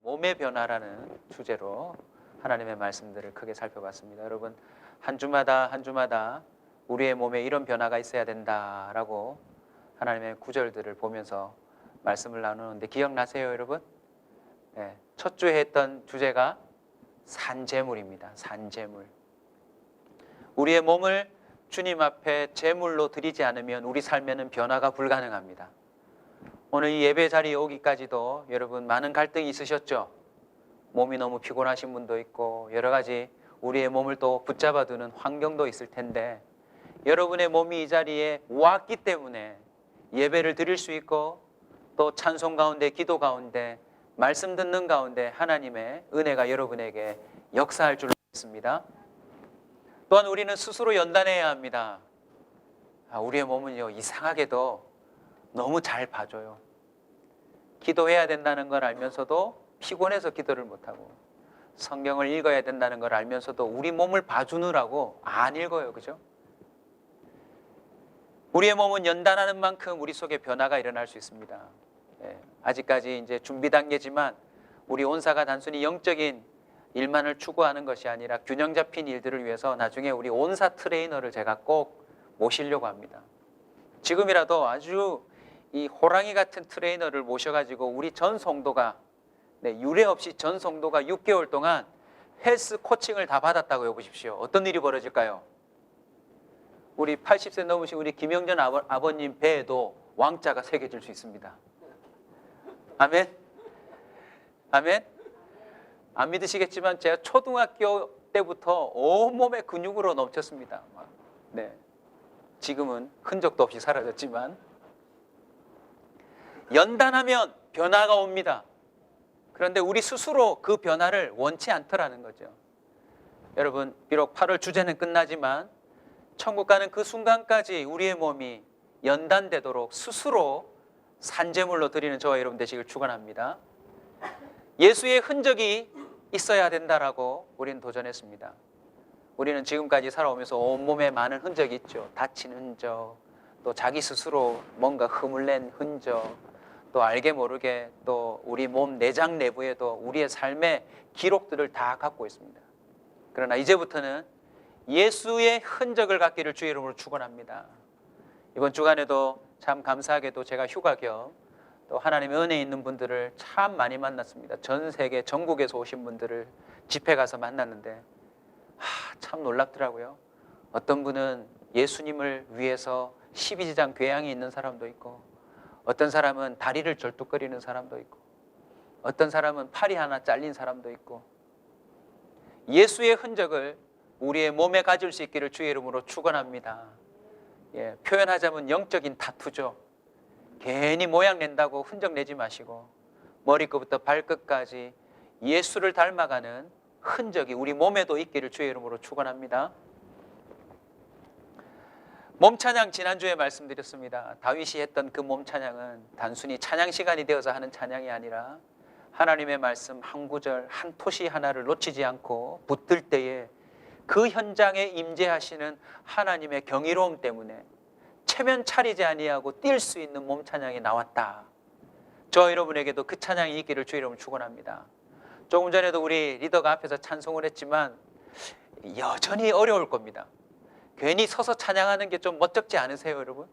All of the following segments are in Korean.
몸의 변화라는 주제로 하나님의 말씀들을 크게 살펴봤습니다. 여러분, 한 주마다 우리의 몸에 이런 변화가 있어야 된다라고 하나님의 구절들을 보면서 말씀을 나누는데 기억나세요, 여러분? 네, 첫 주에 했던 주제가 산제물입니다. 산제물. 우리의 몸을 주님 앞에 제물로 드리지 않으면 우리 삶에는 변화가 불가능합니다. 오늘 이 예배 자리에 오기까지도 여러분 많은 갈등이 있으셨죠? 몸이 너무 피곤하신 분도 있고 여러 가지 우리의 몸을 또 붙잡아두는 환경도 있을 텐데 여러분의 몸이 이 자리에 왔기 때문에 예배를 드릴 수 있고 또 찬송 가운데, 기도 가운데, 말씀 듣는 가운데 하나님의 은혜가 여러분에게 역사할 줄 믿습니다. 또한 우리는 스스로 연단해야 합니다. 우리의 몸은요, 이상하게도 너무 잘 봐줘요. 기도해야 된다는 걸 알면서도 피곤해서 기도를 못하고, 성경을 읽어야 된다는 걸 알면서도 우리 몸을 봐주느라고 안 읽어요. 그죠? 우리의 몸은 연단하는 만큼 우리 속에 변화가 일어날 수 있습니다. 아직까지 이제 준비 단계지만 우리 온사가 단순히 영적인 일만을 추구하는 것이 아니라 균형 잡힌 일들을 위해서 나중에 우리 온사 트레이너를 제가 꼭 모시려고 합니다. 지금이라도 아주 이 호랑이 같은 트레이너를 모셔가지고 우리 전 성도가 유례 없이 전 성도가 6개월 동안 헬스 코칭을 다 받았다고 해보십시오. 어떤 일이 벌어질까요? 우리 80세 넘으신 우리 김영전 아버님 배에도 왕자가 새겨질 수 있습니다. 아멘? 아멘? 안 믿으시겠지만 제가 초등학교 때부터 온몸에 근육으로 넘쳤습니다. 네. 지금은 흔적도 없이 사라졌지만 연단하면 변화가 옵니다. 그런데 우리 스스로 그 변화를 원치 않더라는 거죠. 여러분, 비록 8월 주제는 끝나지만 천국 가는 그 순간까지 우리의 몸이 연단되도록 스스로 산제물로 드리는 저와 여러분 되시길 축원합니다. 예수의 흔적이 있어야 된다라고 우리는 도전했습니다. 우리는 지금까지 살아오면서 온몸에 많은 흔적이 있죠. 다친 흔적, 또 자기 스스로 뭔가 흠을 낸 흔적, 또 알게 모르게 또 우리 몸 내장 내부에도 우리의 삶의 기록들을 다 갖고 있습니다. 그러나 이제부터는 예수의 흔적을 갖기를 주의 이름으로 축원합니다. 이번 주간에도 참 감사하게도 제가 휴가 겸 또 하나님의 은혜 있는 분들을 참 많이 만났습니다. 전 세계 전국에서 오신 분들을 집회 가서 만났는데 참 놀랍더라고요. 어떤 분은 예수님을 위해서 12지장 괴양이 있는 사람도 있고, 어떤 사람은 다리를 절뚝거리는 사람도 있고, 어떤 사람은 팔이 하나 잘린 사람도 있고, 예수의 흔적을 우리의 몸에 가질 수 있기를 주의 이름으로 축원합니다. 표현하자면 영적인 타투죠. 괜히 모양 낸다고 흔적 내지 마시고 머리끝부터 발끝까지 예수를 닮아가는 흔적이 우리 몸에도 있기를 주의 이름으로 축원합니다. 몸찬양 지난주에 말씀드렸습니다. 다윗이 했던 그 몸찬양은 단순히 찬양 시간이 되어서 하는 찬양이 아니라 하나님의 말씀 한 구절 한 토시 하나를 놓치지 않고 붙들 때에 그 현장에 임재하시는 하나님의 경이로움 때문에 체면 차리지 아니하고 뛸 수 있는 몸 찬양이 나왔다. 저 여러분에게도 그 찬양이 있기를 주의 이름으로 축원합니다. 조금 전에도 우리 리더가 앞에서 찬송을 했지만 여전히 어려울 겁니다. 괜히 서서 찬양하는 게 좀 멋쩍지 않으세요, 여러분?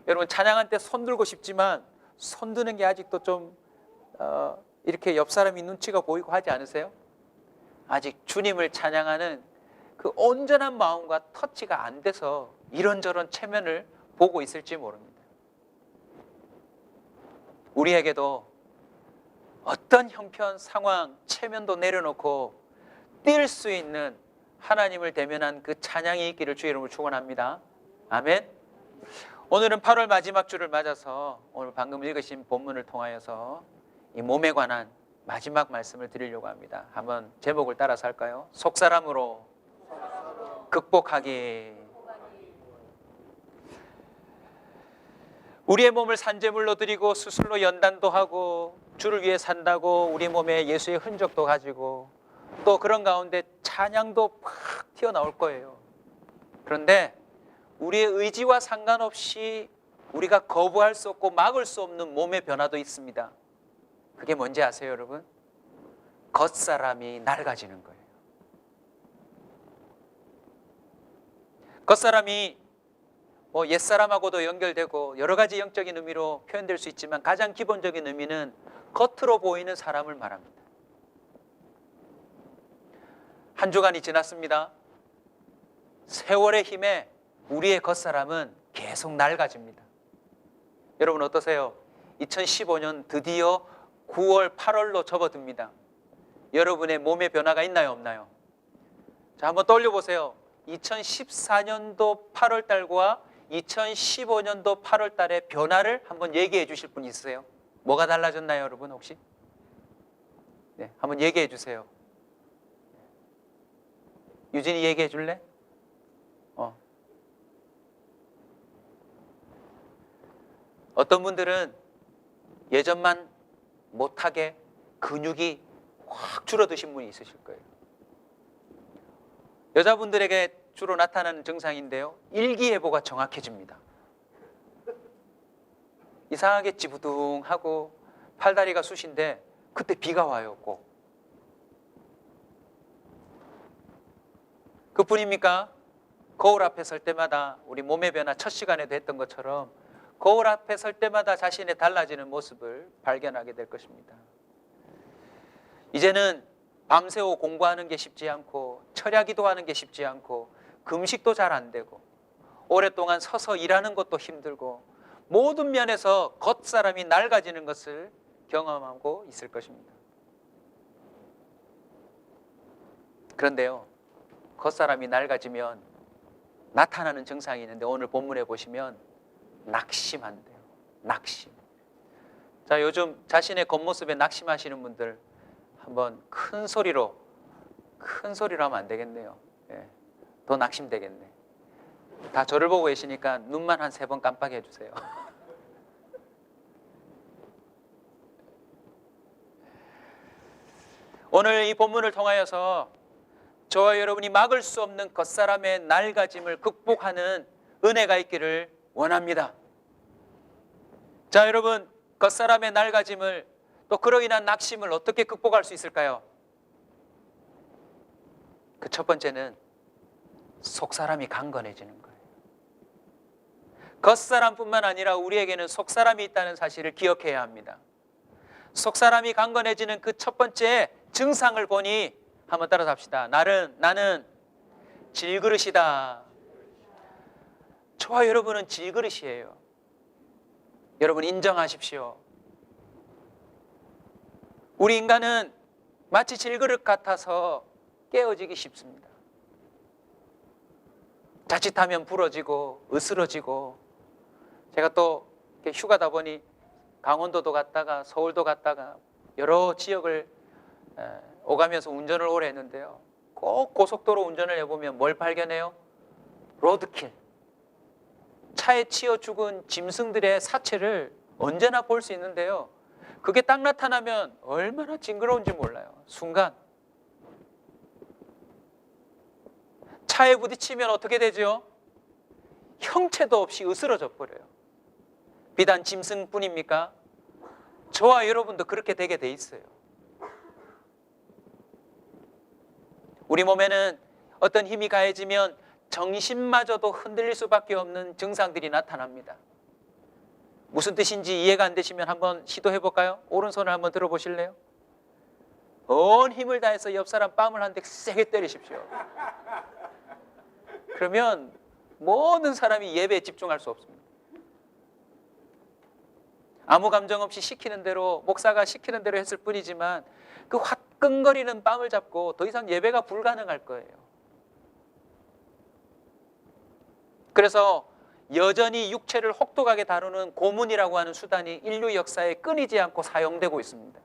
여러분 찬양할 때 손 들고 싶지만 손 드는 게 아직도 좀 이렇게 옆 사람이 눈치가 보이고 하지 않으세요? 아직 주님을 찬양하는 그 온전한 마음과 터치가 안 돼서 이런저런 체면을 보고 있을지 모릅니다. 우리에게도 어떤 형편, 상황, 체면도 내려놓고 뛸 수 있는 하나님을 대면한 그 찬양이 있기를 주의 이름으로 축원합니다. 아멘. 오늘은 8월 마지막 주를 맞아서 오늘 방금 읽으신 본문을 통하여서 이 몸에 관한 마지막 말씀을 드리려고 합니다. 한번 제목을 따라서 할까요? 속사람으로 극복하기. 우리의 몸을 산제물로 드리고 수술로 연단도 하고 주를 위해 산다고 우리 몸에 예수의 흔적도 가지고 또 그런 가운데 찬양도 팍 튀어나올 거예요. 그런데 우리의 의지와 상관없이 우리가 거부할 수 없고 막을 수 없는 몸의 변화도 있습니다. 그게 뭔지 아세요, 여러분? 겉사람이 낡아지는 거예요. 겉사람이 옛사람하고도 연결되고 여러 가지 영적인 의미로 표현될 수 있지만 가장 기본적인 의미는 겉으로 보이는 사람을 말합니다. 한 주간이 지났습니다. 세월의 힘에 우리의 겉사람은 계속 낡아집니다. 여러분 어떠세요? 2015년 드디어 9월, 8월로 접어듭니다. 여러분의 몸에 변화가 있나요, 없나요? 자, 한번 떠올려 보세요. 2014년도 8월 달과 2015년도 8월 달의 변화를 한번 얘기해 주실 분 있으세요? 뭐가 달라졌나요, 여러분 혹시? 네, 한번 얘기해 주세요. 유진이 얘기해 줄래? 어떤 분들은 예전만 못하게 근육이 확 줄어드신 분이 있으실 거예요. 여자분들에게 주로 나타나는 증상인데요, 일기예보가 정확해집니다. 이상하게 찌부둥하고 팔다리가 쑤신데 그때 비가 와요. 꼭. 그뿐입니까? 거울 앞에 설 때마다 우리 몸의 변화 첫 시간에도 했던 것처럼 거울 앞에 설 때마다 자신의 달라지는 모습을 발견하게 될 것입니다. 이제는 밤새워 공부하는 게 쉽지 않고 철야기도 하는 게 쉽지 않고 금식도 잘 안 되고 오랫동안 서서 일하는 것도 힘들고 모든 면에서 겉사람이 낡아지는 것을 경험하고 있을 것입니다. 그런데요, 겉사람이 낡아지면 나타나는 증상이 있는데 오늘 본문에 보시면 낙심한대요. 낙심. 자, 요즘 자신의 겉모습에 낙심하시는 분들 한번 큰 소리로 하면 안 되겠네요. 예, 더 낙심되겠네. 다 저를 보고 계시니까 눈만 한 3번 깜빡이 해주세요. 오늘 이 본문을 통하여서 저와 여러분이 막을 수 없는 겉사람의 낡아짐을 극복하는 은혜가 있기를 원합니다. 자, 여러분, 겉사람의 낡아짐을 또 그로 인한 낙심을 어떻게 극복할 수 있을까요? 그 첫 번째는 속사람이 강건해지는 거예요. 겉사람뿐만 아니라 우리에게는 속사람이 있다는 사실을 기억해야 합니다. 속사람이 강건해지는 그 첫 번째 증상을 보니 한번 따라서 합시다. 나는 질그릇이다. 저와 여러분은 질그릇이에요. 여러분 인정하십시오. 우리 인간은 마치 질그릇 같아서 깨어지기 쉽습니다. 자칫하면 부러지고 으스러지고, 제가 또 휴가다 보니 강원도도 갔다가 서울도 갔다가 여러 지역을 오가면서 운전을 오래 했는데요, 꼭 고속도로 운전을 해보면 뭘 발견해요? 로드킬. 차에 치여 죽은 짐승들의 사체를 언제나 볼 수 있는데요, 그게 딱 나타나면 얼마나 징그러운지 몰라요. 순간 차에 부딪히면 어떻게 되죠? 형체도 없이 으스러져 버려요. 비단 짐승뿐입니까? 저와 여러분도 그렇게 되게 돼 있어요. 우리 몸에는 어떤 힘이 가해지면 정신마저도 흔들릴 수밖에 없는 증상들이 나타납니다. 무슨 뜻인지 이해가 안 되시면 한번 시도해 볼까요? 오른손을 한번 들어보실래요? 온 힘을 다해서 옆 사람 뺨을 한 대 세게 때리십시오. 그러면 모든 사람이 예배에 집중할 수 없습니다. 아무 감정 없이 시키는 대로, 목사가 시키는 대로 했을 뿐이지만 그 화끈거리는 뺨을 잡고 더 이상 예배가 불가능할 거예요. 그래서 여전히 육체를 혹독하게 다루는 고문이라고 하는 수단이 인류 역사에 끊이지 않고 사용되고 있습니다.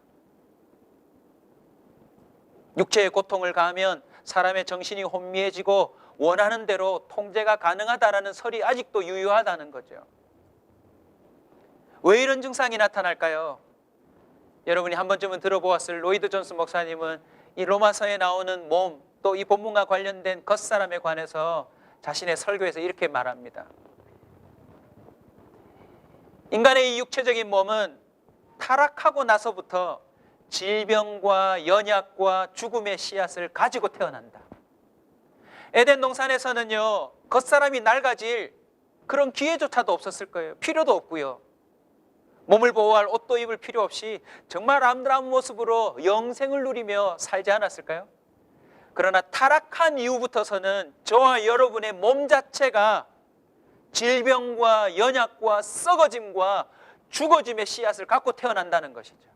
육체의 고통을 가하면 사람의 정신이 혼미해지고 원하는 대로 통제가 가능하다라는 설이 아직도 유효하다는 거죠. 왜 이런 증상이 나타날까요? 여러분이 한 번쯤은 들어보았을 로이드 존스 목사님은 이 로마서에 나오는 몸, 또 이 본문과 관련된 겉사람에 관해서 자신의 설교에서 이렇게 말합니다. 인간의 이 육체적인 몸은 타락하고 나서부터 질병과 연약과 죽음의 씨앗을 가지고 태어난다. 에덴 동산에서는요, 겉사람이 낡아질 그런 기회조차도 없었을 거예요. 필요도 없고요. 몸을 보호할 옷도 입을 필요 없이 정말 아름다운 모습으로 영생을 누리며 살지 않았을까요? 그러나 타락한 이후부터서는 저와 여러분의 몸 자체가 질병과 연약과 썩어짐과 죽어짐의 씨앗을 갖고 태어난다는 것이죠.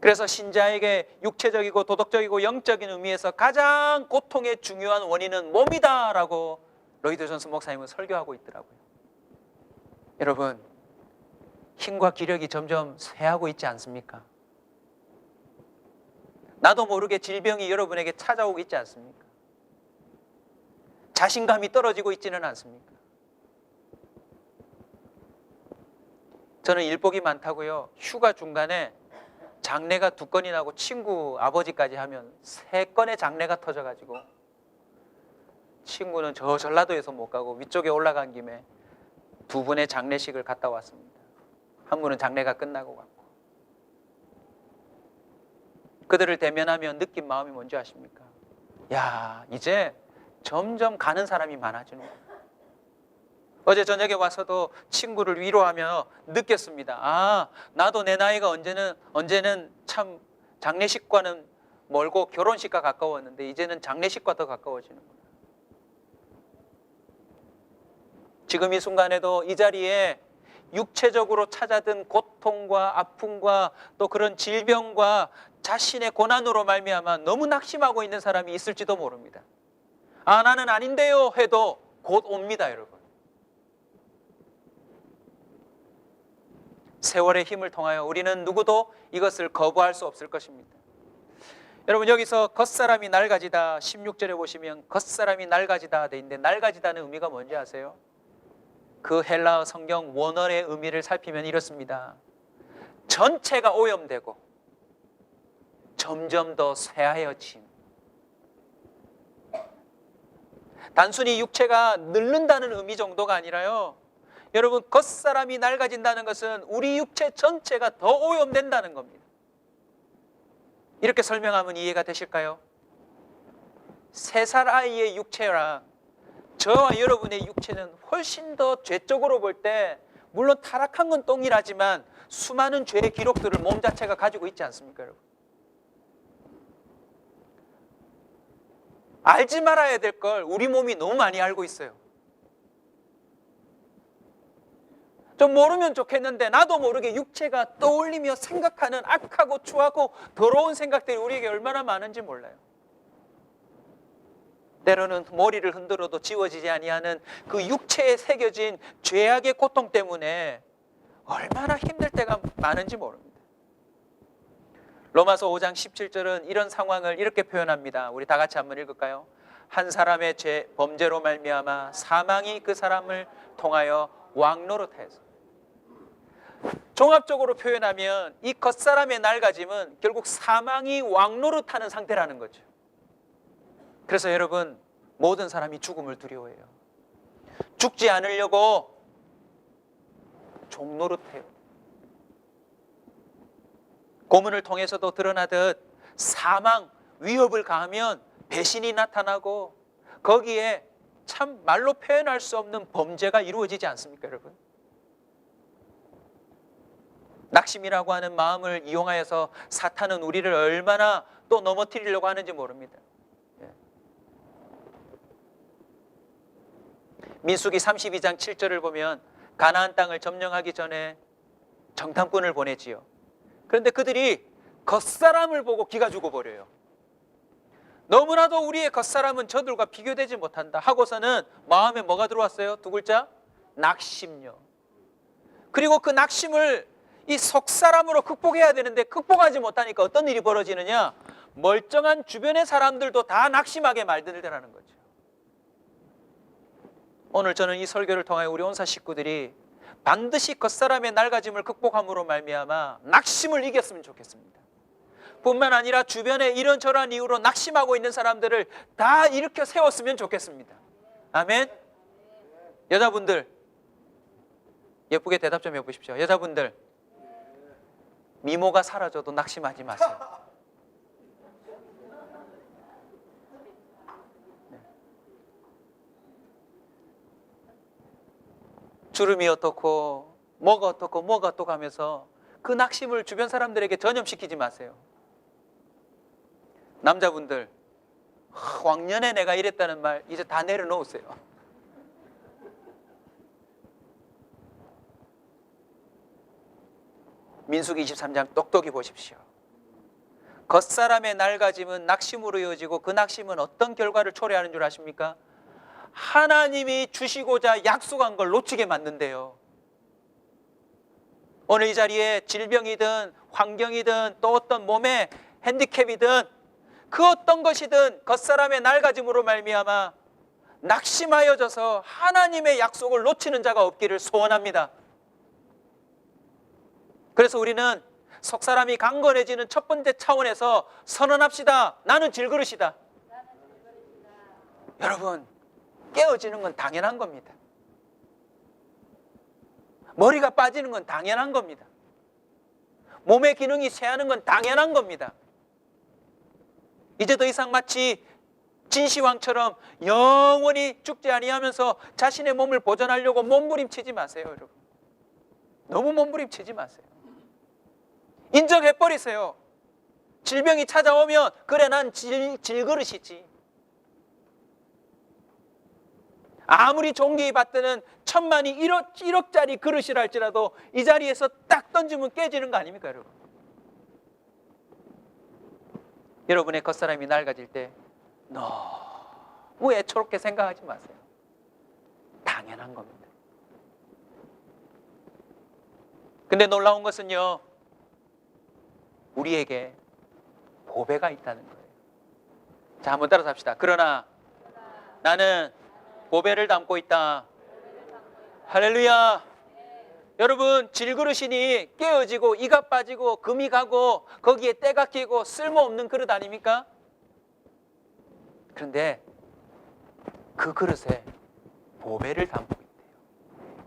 그래서 신자에게 육체적이고 도덕적이고 영적인 의미에서 가장 고통의 중요한 원인은 몸이다라고 로이드 존스 목사님은 설교하고 있더라고요. 여러분, 힘과 기력이 점점 쇠하고 있지 않습니까? 나도 모르게 질병이 여러분에게 찾아오고 있지 않습니까? 자신감이 떨어지고 있지는 않습니까? 저는 일복이 많다고요. 휴가 중간에 장례가 2건이 나고 친구 아버지까지 하면 3건의 장례가 터져가지고 친구는 저 전라도에서 못 가고 위쪽에 올라간 김에 2분의 장례식을 갔다 왔습니다. 한 분은 장례가 끝나고 갔고. 그들을 대면하면 느낀 마음이 뭔지 아십니까? 야, 이제 점점 가는 사람이 많아지는 거예요. 어제 저녁에 와서도 친구를 위로하며 느꼈습니다. 아, 나도 내 나이가 언제는 참 장례식과는 멀고 결혼식과 가까웠는데 이제는 장례식과 더 가까워지는구나. 지금 이 순간에도 이 자리에 육체적으로 찾아든 고통과 아픔과 또 그런 질병과 자신의 고난으로 말미암아 너무 낙심하고 있는 사람이 있을지도 모릅니다. 아, 나는 아닌데요 해도 곧 옵니다, 여러분. 세월의 힘을 통하여 우리는 누구도 이것을 거부할 수 없을 것입니다. 여러분, 여기서 겉사람이 낡아지다 16절에 보시면 겉사람이 낡아지다 돼 있는데 낡아지다는 의미가 뭔지 아세요? 그 헬라어 성경 원어의 의미를 살피면 이렇습니다. 전체가 오염되고 점점 더 쇠하여짐. 단순히 육체가 늙는다는 의미 정도가 아니라요, 여러분, 겉사람이 낡아진다는 것은 우리 육체 전체가 더 오염된다는 겁니다. 이렇게 설명하면 이해가 되실까요? 3살 아이의 육체랑 저와 여러분의 육체는 훨씬 더 죄적으로 볼 때 물론 타락한 건 동일하지만 수많은 죄의 기록들을 몸 자체가 가지고 있지 않습니까, 여러분? 알지 말아야 될 걸 우리 몸이 너무 많이 알고 있어요. 좀 모르면 좋겠는데 나도 모르게 육체가 떠올리며 생각하는 악하고 추하고 더러운 생각들이 우리에게 얼마나 많은지 몰라요. 때로는 머리를 흔들어도 지워지지 아니하는 그 육체에 새겨진 죄악의 고통 때문에 얼마나 힘들 때가 많은지 모릅니다. 로마서 5장 17절은 이런 상황을 이렇게 표현합니다. 우리 다 같이 한번 읽을까요? 한 사람의 범죄로 말미암아 사망이 그 사람을 통하여 왕노릇하였습니다. 종합적으로 표현하면 이 겉사람의 낡아짐은 결국 사망이 왕노릇하는 상태라는 거죠. 그래서 여러분, 모든 사람이 죽음을 두려워해요. 죽지 않으려고 종노릇해요. 고문을 통해서도 드러나듯 사망, 위협을 가하면 배신이 나타나고 거기에 참 말로 표현할 수 없는 범죄가 이루어지지 않습니까, 여러분? 낙심이라고 하는 마음을 이용하여서 사탄은 우리를 얼마나 또 넘어뜨리려고 하는지 모릅니다. 민수기 32장 7절을 보면 가나안 땅을 점령하기 전에 정탐꾼을 보내지요. 그런데 그들이 겉사람을 보고 기가 죽어버려요. 너무나도 우리의 겉사람은 저들과 비교되지 못한다 하고서는 마음에 뭐가 들어왔어요? 2글자? 낙심요. 그리고 그 낙심을 이 속사람으로 극복해야 되는데 극복하지 못하니까 어떤 일이 벌어지느냐? 멀쩡한 주변의 사람들도 다 낙심하게 말들더라는 거죠. 오늘 저는 이 설교를 통해 우리 온사 식구들이 반드시 겉사람의 낡아짐을 극복함으로 말미암아 낙심을 이겼으면 좋겠습니다. 뿐만 아니라 주변에 이런저런 이유로 낙심하고 있는 사람들을 다 일으켜 세웠으면 좋겠습니다. 아멘. 여자분들, 예쁘게 대답 좀 해보십시오. 여자분들, 미모가 사라져도 낙심하지 마세요. 주름이 어떻고 뭐가 어떻고 뭐가 어떻고 하면서 그 낙심을 주변 사람들에게 전염시키지 마세요. 남자분들, 왕년에 내가 이랬다는 말 이제 다 내려놓으세요. 민수기 23장 똑똑히 보십시오. 겉사람의 낡아짐은 낙심으로 이어지고 그 낙심은 어떤 결과를 초래하는 줄 아십니까? 하나님이 주시고자 약속한 걸 놓치게 만든대요. 오늘 이 자리에 질병이든 환경이든 또 어떤 몸의 핸디캡이든 그 어떤 것이든 겉사람의 낡아짐으로 말미암아 낙심하여져서 하나님의 약속을 놓치는 자가 없기를 소원합니다. 그래서 우리는 속사람이 강건해지는 첫 번째 차원에서 선언합시다. 나는 질그릇이다. 여러분, 깨어지는 건 당연한 겁니다. 머리가 빠지는 건 당연한 겁니다. 몸의 기능이 쇠하는 건 당연한 겁니다. 이제 더 이상 마치 진시황처럼 영원히 죽지 아니하면서 자신의 몸을 보존하려고 몸부림치지 마세요, 여러분. 너무 몸부림치지 마세요. 인정해버리세요. 질병이 찾아오면 그래 난 질그릇이지. 아무리 존귀히 받드는 천만이 1억짜리 그릇이라 할지라도 이 자리에서 딱 던지면 깨지는 거 아닙니까, 여러분? 여러분의 겉사람이 낡아질 때 너무 애처롭게 생각하지 마세요. 당연한 겁니다. 근데 놀라운 것은요, 우리에게 보배가 있다는 거예요. 자, 한번 따라서 합시다. 그러나 나는 보배를 담고 있다. 할렐루야. 여러분, 질그릇이니 깨어지고 이가 빠지고 금이 가고 거기에 때가 끼고 쓸모없는 그릇 아닙니까? 그런데 그 그릇에 보배를 담고 있대요.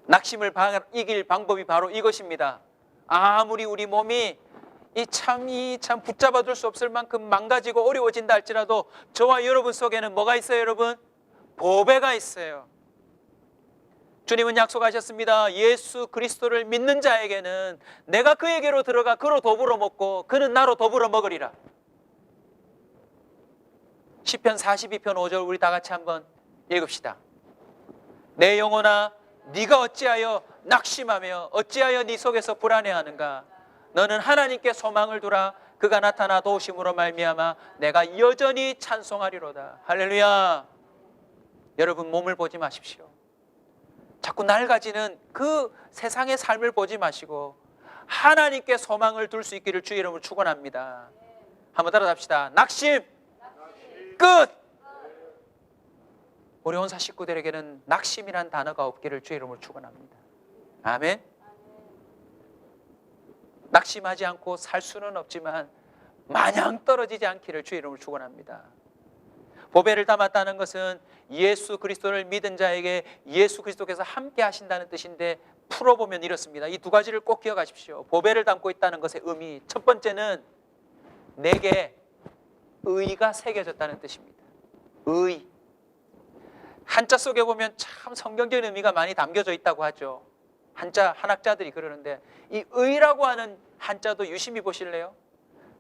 낙심을 이길 방법이 바로 이것입니다. 아무리 우리 몸이 참 붙잡아둘 수 없을 만큼 망가지고 어려워진다 할지라도 저와 여러분 속에는 뭐가 있어요, 여러분? 보배가 있어요. 주님은 약속하셨습니다. 예수 그리스도를 믿는 자에게는 내가 그에게로 들어가 그로 더불어 먹고 그는 나로 더불어 먹으리라. 시편 42편 5절 우리 다 같이 한번 읽읍시다. 내 영혼아, 네가 어찌하여 낙심하며 어찌하여 네 속에서 불안해하는가? 너는 하나님께 소망을 두라. 그가 나타나 도우심으로 말미암아 내가 여전히 찬송하리로다. 할렐루야. 여러분, 몸을 보지 마십시오. 자꾸 낡아지는 그 세상의 삶을 보지 마시고 하나님께 소망을 둘 수 있기를 주의 이름으로 축원합니다. 한번 따라 합시다. 낙심 끝. 우리 온사 식구들에게는 낙심이란 단어가 없기를 주의 이름으로 축원합니다. 아멘. 낙심하지 않고 살 수는 없지만 마냥 떨어지지 않기를 주의 이름으로 축원합니다. 보배를 담았다는 것은 예수 그리스도를 믿은 자에게 예수 그리스도께서 함께 하신다는 뜻인데, 풀어보면 이렇습니다. 이 두 가지를 꼭 기억하십시오. 보배를 담고 있다는 것의 의미, 첫 번째는 내게 의가 새겨졌다는 뜻입니다. 의. 한자 속에 보면 참 성경적인 의미가 많이 담겨져 있다고 하죠. 한학자들이 그러는데 이 의라고 하는 한자도 유심히 보실래요?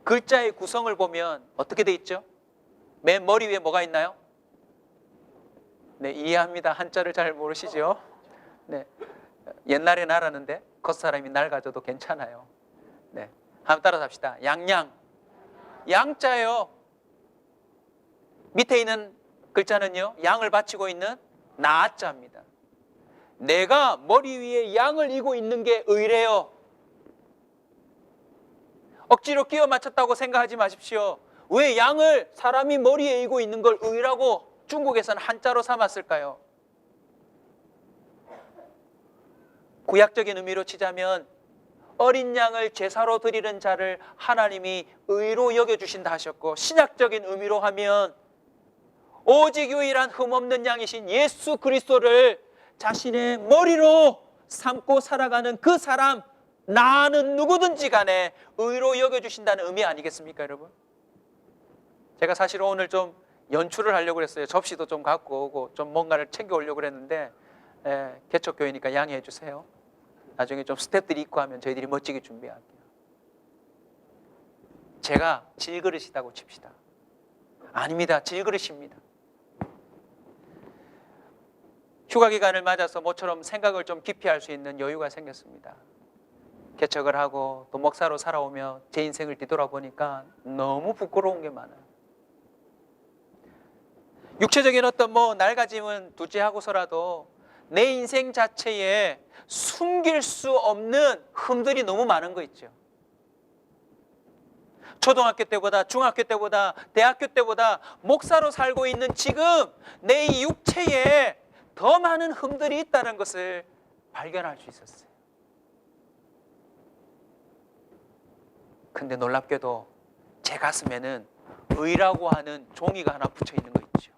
글자의 구성을 보면 어떻게 돼 있죠? 맨 머리 위에 뭐가 있나요? 네, 이해합니다. 한자를 잘 모르시죠? 네, 옛날엔 알았는데 겉사람이 낡아져도 괜찮아요. 네, 한번 따라서 합시다. 양양. 양자예요. 밑에 있는 글자는요, 양을 받치고 있는 나자입니다. 내가 머리 위에 양을 이고 있는 게 의래요. 억지로 끼워 맞췄다고 생각하지 마십시오. 왜 양을 사람이 머리에 이고 있는 걸 의라고 중국에서는 한자로 삼았을까요? 구약적인 의미로 치자면 어린 양을 제사로 드리는 자를 하나님이 의로 여겨주신다 하셨고, 신약적인 의미로 하면 오직 유일한 흠없는 양이신 예수 그리스도를 자신의 머리로 삼고 살아가는 그 사람, 나는 누구든지 간에 의로 여겨주신다는 의미 아니겠습니까, 여러분? 제가 사실 오늘 좀 연출을 하려고 그랬어요. 접시도 좀 갖고 오고 좀 뭔가를 챙겨오려고 그랬는데 개척교회니까 양해해 주세요. 나중에 좀 스태프들이 있고 하면 저희들이 멋지게 준비할게요. 제가 질그릇이라고 칩시다. 아닙니다. 질그릇입니다. 휴가 기간을 맞아서 모처럼 생각을 좀 깊이 할 수 있는 여유가 생겼습니다. 개척을 하고 또 목사로 살아오며 제 인생을 뒤돌아보니까 너무 부끄러운 게 많아요. 육체적인 어떤 낡아짐은 둘째하고서라도 내 인생 자체에 숨길 수 없는 흠들이 너무 많은 거 있죠. 초등학교 때보다 중학교 때보다 대학교 때보다 목사로 살고 있는 지금 내 이 육체에 더 많은 흠들이 있다는 것을 발견할 수 있었어요. 근데 놀랍게도 제 가슴에는 의라고 하는 종이가 하나 붙여 있는 거 있죠.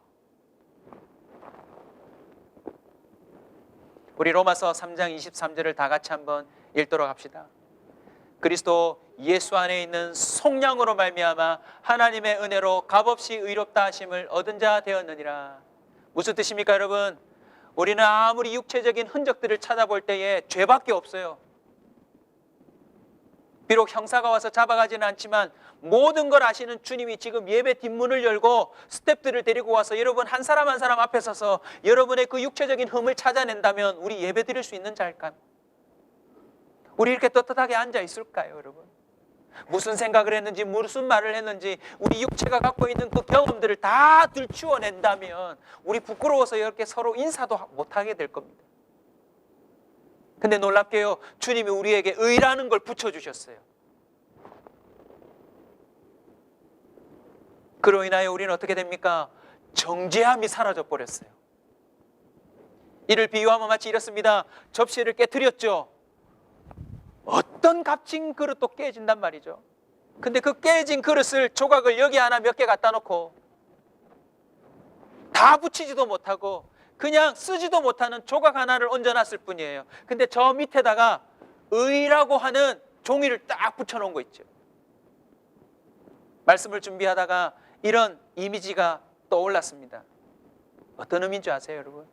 우리 로마서 3장 23절을 다 같이 한번 읽도록 합시다. 그리스도 예수 안에 있는 속량으로 말미암아 하나님의 은혜로 값없이 의롭다 하심을 얻은 자 되었느니라. 무슨 뜻입니까, 여러분? 우리는 아무리 육체적인 흔적들을 찾아볼 때에 죄밖에 없어요. 비록 형사가 와서 잡아가지는 않지만 모든 걸 아시는 주님이 지금 예배 뒷문을 열고 스태프들을 데리고 와서 여러분 한 사람 한 사람 앞에 서서 여러분의 그 육체적인 흠을 찾아낸다면 우리 예배 드릴 수 있는 자일까요? 우리 이렇게 떳떳하게 앉아 있을까요, 여러분? 무슨 생각을 했는지 무슨 말을 했는지 우리 육체가 갖고 있는 그 경험들을 다 들추어낸다면 우리 부끄러워서 이렇게 서로 인사도 못하게 될 겁니다. 근데 놀랍게요, 주님이 우리에게 의라는 걸 붙여주셨어요. 그로 인하여 우리는 어떻게 됩니까? 정죄함이 사라져 버렸어요. 이를 비유하면 마치 이렇습니다. 접시를 깨뜨렸죠. 어떤 값진 그릇도 깨진단 말이죠. 근데 그 깨진 그릇을 조각을 여기 하나 몇 개 갖다 놓고 다 붙이지도 못하고 그냥 쓰지도 못하는 조각 하나를 얹어놨을 뿐이에요. 근데 저 밑에다가 의라고 하는 종이를 딱 붙여놓은 거 있죠. 말씀을 준비하다가 이런 이미지가 떠올랐습니다. 어떤 의미인지 아세요, 여러분?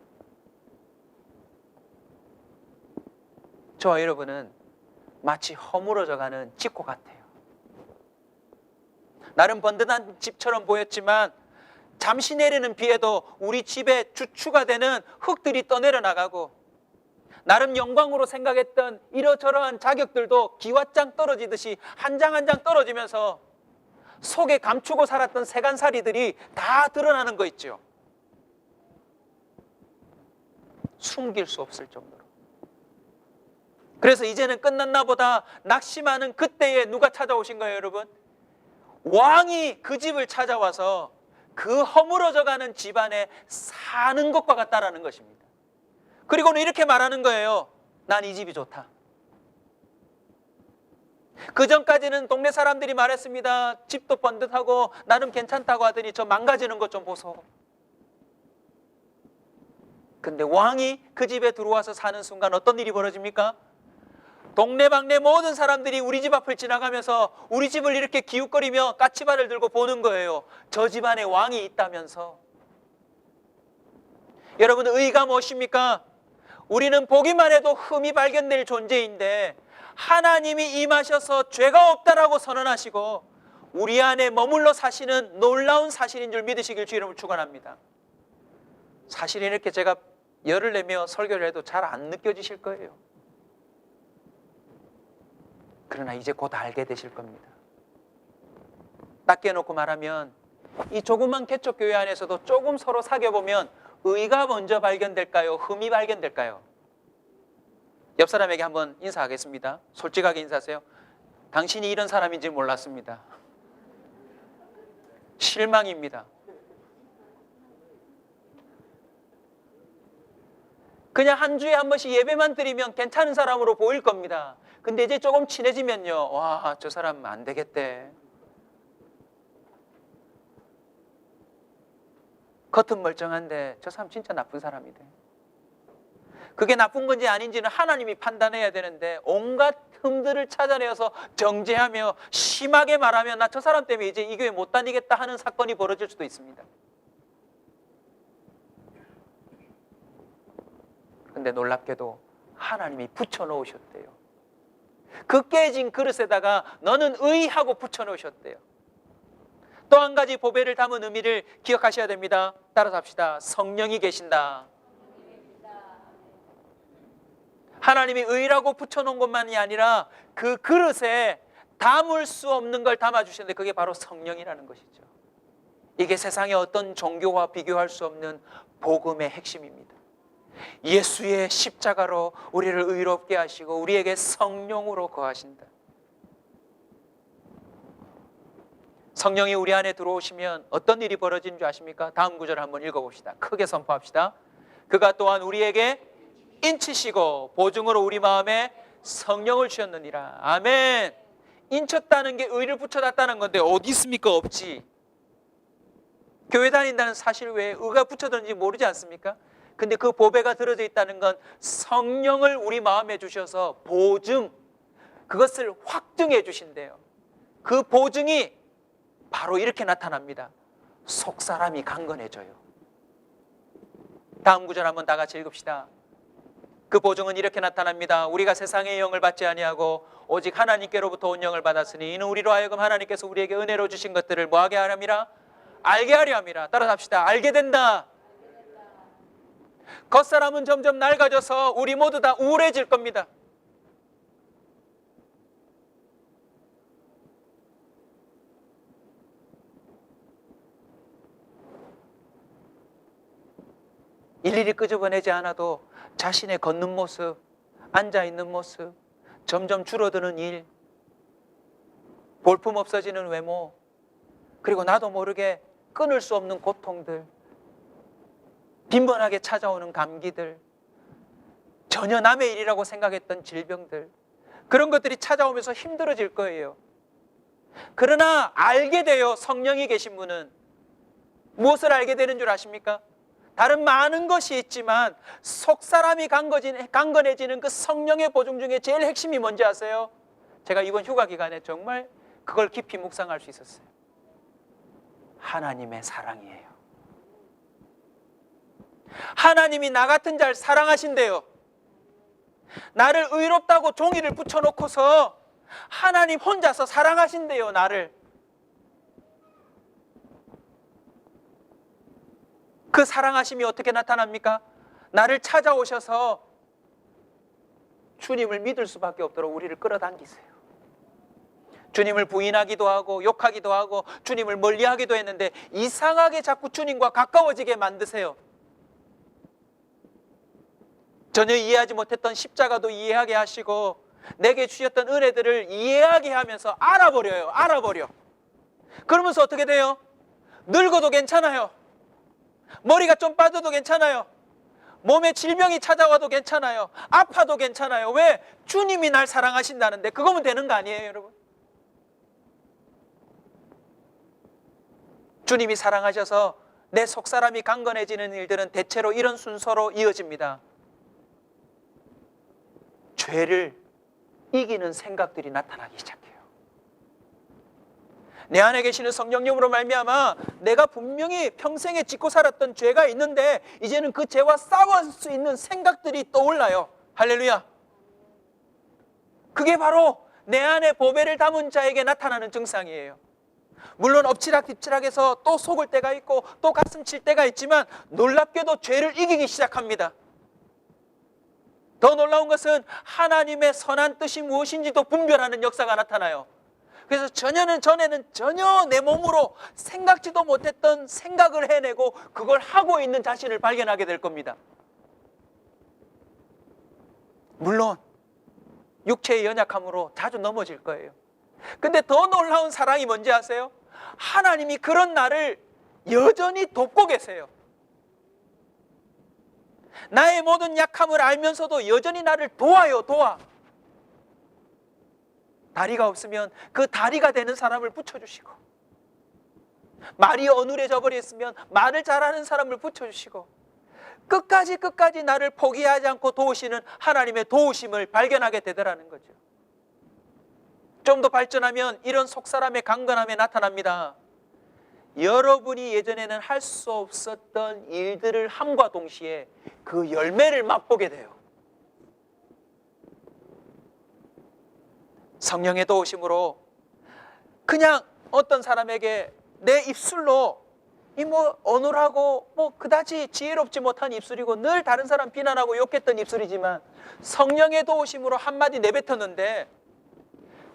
저와 여러분은 마치 허물어져가는 집과 같아요. 나름 번듯한 집처럼 보였지만 잠시 내리는 비에도 우리 집에 주추가 되는 흙들이 떠내려 나가고 나름 영광으로 생각했던 이러저러한 자격들도 기와장 떨어지듯이 한 장 한 장 떨어지면서 속에 감추고 살았던 세간살이들이 다 드러나는 거 있죠. 숨길 수 없을 정도로. 그래서 이제는 끝났나 보다 낙심하는 그때에 누가 찾아오신 거예요, 여러분? 왕이 그 집을 찾아와서 그 허물어져가는 집안에 사는 것과 같다라는 것입니다. 그리고는 이렇게 말하는 거예요. 난 이 집이 좋다. 그 전까지는 동네 사람들이 말했습니다. 집도 번듯하고 나름 괜찮다고 하더니 저 망가지는 것 좀 보소. 근데 왕이 그 집에 들어와서 사는 순간 어떤 일이 벌어집니까? 동네방네 모든 사람들이 우리 집 앞을 지나가면서 우리 집을 이렇게 기웃거리며 까치발을 들고 보는 거예요. 저 집안에 왕이 있다면서. 여러분, 의가 무엇입니까? 우리는 보기만 해도 흠이 발견될 존재인데 하나님이 임하셔서 죄가 없다라고 선언하시고 우리 안에 머물러 사시는 놀라운 사실인 줄 믿으시길 주 이름으로 축원합니다. 사실 이렇게 제가 열을 내며 설교를 해도 잘 안 느껴지실 거예요. 그러나 이제 곧 알게 되실 겁니다. 딱 깨놓고 말하면 이 조그만 개척교회 안에서도 조금 서로 사귀어보면 의가 먼저 발견될까요? 흠이 발견될까요? 옆 사람에게 한번 인사하겠습니다. 솔직하게 인사하세요. 당신이 이런 사람인지 몰랐습니다. 실망입니다. 그냥 한 주에 한 번씩 예배만 드리면 괜찮은 사람으로 보일 겁니다. 근데 이제 조금 친해지면요, 와, 저 사람 안 되겠대. 겉은 멀쩡한데 저 사람 진짜 나쁜 사람이래. 그게 나쁜 건지 아닌지는 하나님이 판단해야 되는데 온갖 흠들을 찾아내어서 정죄하며 심하게 말하면 나 저 사람 때문에 이제 이 교회 못 다니겠다 하는 사건이 벌어질 수도 있습니다. 그런데 놀랍게도 하나님이 붙여놓으셨대요. 그 깨진 그릇에다가 너는 의하고 붙여놓으셨대요. 또 한 가지 보배를 담은 의미를 기억하셔야 됩니다. 따라서 합시다. 성령이 계신다. 하나님이 의라고 붙여놓은 것만이 아니라 그 그릇에 담을 수 없는 걸 담아주시는데 그게 바로 성령이라는 것이죠. 이게 세상의 어떤 종교와 비교할 수 없는 복음의 핵심입니다. 예수의 십자가로 우리를 의롭게 하시고 우리에게 성령으로 거하신다. 성령이 우리 안에 들어오시면 어떤 일이 벌어지는 줄 아십니까? 다음 구절을 한번 읽어봅시다. 크게 선포합시다. 그가 또한 우리에게 인치시고 보증으로 우리 마음에 성령을 주셨느니라. 아멘. 인쳤다는 게 의를 붙여놨다는 건데 어디 있습니까? 없지. 교회 다닌다는 사실 외에 의가 붙여졌는지 모르지 않습니까? 근데 그 보배가 들어져 있다는 건 성령을 우리 마음에 주셔서 보증, 그것을 확증해 주신대요. 그 보증이 바로 이렇게 나타납니다. 속사람이 강건해져요. 다음 구절 한번 다 같이 읽읍시다. 그 보증은 이렇게 나타납니다. 우리가 세상의 영을 받지 아니하고 오직 하나님께로부터 온 영을 받았으니 이는 우리로 하여금 하나님께서 우리에게 은혜로 주신 것들을 뭐하게 하려 함이라? 알게 하려 함이라. 따라서 합시다. 알게 된다. 겉사람은 점점 낡아져서 우리 모두 다 우울해질 겁니다. 일일이 끄집어내지 않아도 자신의 걷는 모습, 앉아있는 모습, 점점 줄어드는 일, 볼품 없어지는 외모, 그리고 나도 모르게 끊을 수 없는 고통들, 빈번하게 찾아오는 감기들, 전혀 남의 일이라고 생각했던 질병들, 그런 것들이 찾아오면서 힘들어질 거예요. 그러나 알게 돼요. 성령이 계신 분은. 무엇을 알게 되는 줄 아십니까? 다른 많은 것이 있지만 속사람이 강건해지는 그 성령의 보증 중에 제일 핵심이 뭔지 아세요? 제가 이번 휴가 기간에 정말 그걸 깊이 묵상할 수 있었어요. 하나님의 사랑이에요. 하나님이 나 같은 자를 사랑하신대요. 나를 의롭다고 종이를 붙여놓고서 하나님 혼자서 사랑하신대요. 나를. 그 사랑하심이 어떻게 나타납니까? 나를 찾아오셔서 주님을 믿을 수밖에 없도록 우리를 끌어당기세요. 주님을 부인하기도 하고 욕하기도 하고 주님을 멀리하기도 했는데 이상하게 자꾸 주님과 가까워지게 만드세요. 전혀 이해하지 못했던 십자가도 이해하게 하시고 내게 주셨던 은혜들을 이해하게 하면서 알아버려. 그러면서 어떻게 돼요? 늙어도 괜찮아요. 머리가 좀 빠져도 괜찮아요. 몸에 질병이 찾아와도 괜찮아요. 아파도 괜찮아요. 왜? 주님이 날 사랑하신다는데 그거면 되는 거 아니에요, 여러분? 주님이 사랑하셔서 내 속사람이 강건해지는 일들은 대체로 이런 순서로 이어집니다. 죄를 이기는 생각들이 나타나기 시작해요. 내 안에 계시는 성령님으로 말미암아 내가 분명히 평생에 짓고 살았던 죄가 있는데 이제는 그 죄와 싸울 수 있는 생각들이 떠올라요. 할렐루야. 그게 바로 내 안에 보배를 담은 자에게 나타나는 증상이에요. 물론 엎치락뒤치락해서 또 속을 때가 있고 또 가슴 칠 때가 있지만 놀랍게도 죄를 이기기 시작합니다. 더 놀라운 것은 하나님의 선한 뜻이 무엇인지도 분별하는 역사가 나타나요. 그래서 전에는 전혀 내 몸으로 생각지도 못했던 생각을 해내고 그걸 하고 있는 자신을 발견하게 될 겁니다. 물론 육체의 연약함으로 자주 넘어질 거예요. 근데 더 놀라운 사랑이 뭔지 아세요? 하나님이 그런 나를 여전히 돕고 계세요. 나의 모든 약함을 알면서도 여전히 나를 도와요. 다리가 없으면 그 다리가 되는 사람을 붙여주시고, 말이 어눌해져 버렸으면 말을 잘하는 사람을 붙여주시고, 끝까지 나를 포기하지 않고 도우시는 하나님의 도우심을 발견하게 되더라는 거죠. 좀 더 발전하면 이런 속사람의 강건함에 나타납니다. 여러분이 예전에는 할 수 없었던 일들을 함과 동시에 그 열매를 맛보게 돼요. 성령의 도우심으로 그냥 어떤 사람에게 내 입술로 이 어눌하고 그다지 지혜롭지 못한 입술이고 늘 다른 사람 비난하고 욕했던 입술이지만 성령의 도우심으로 한마디 내뱉었는데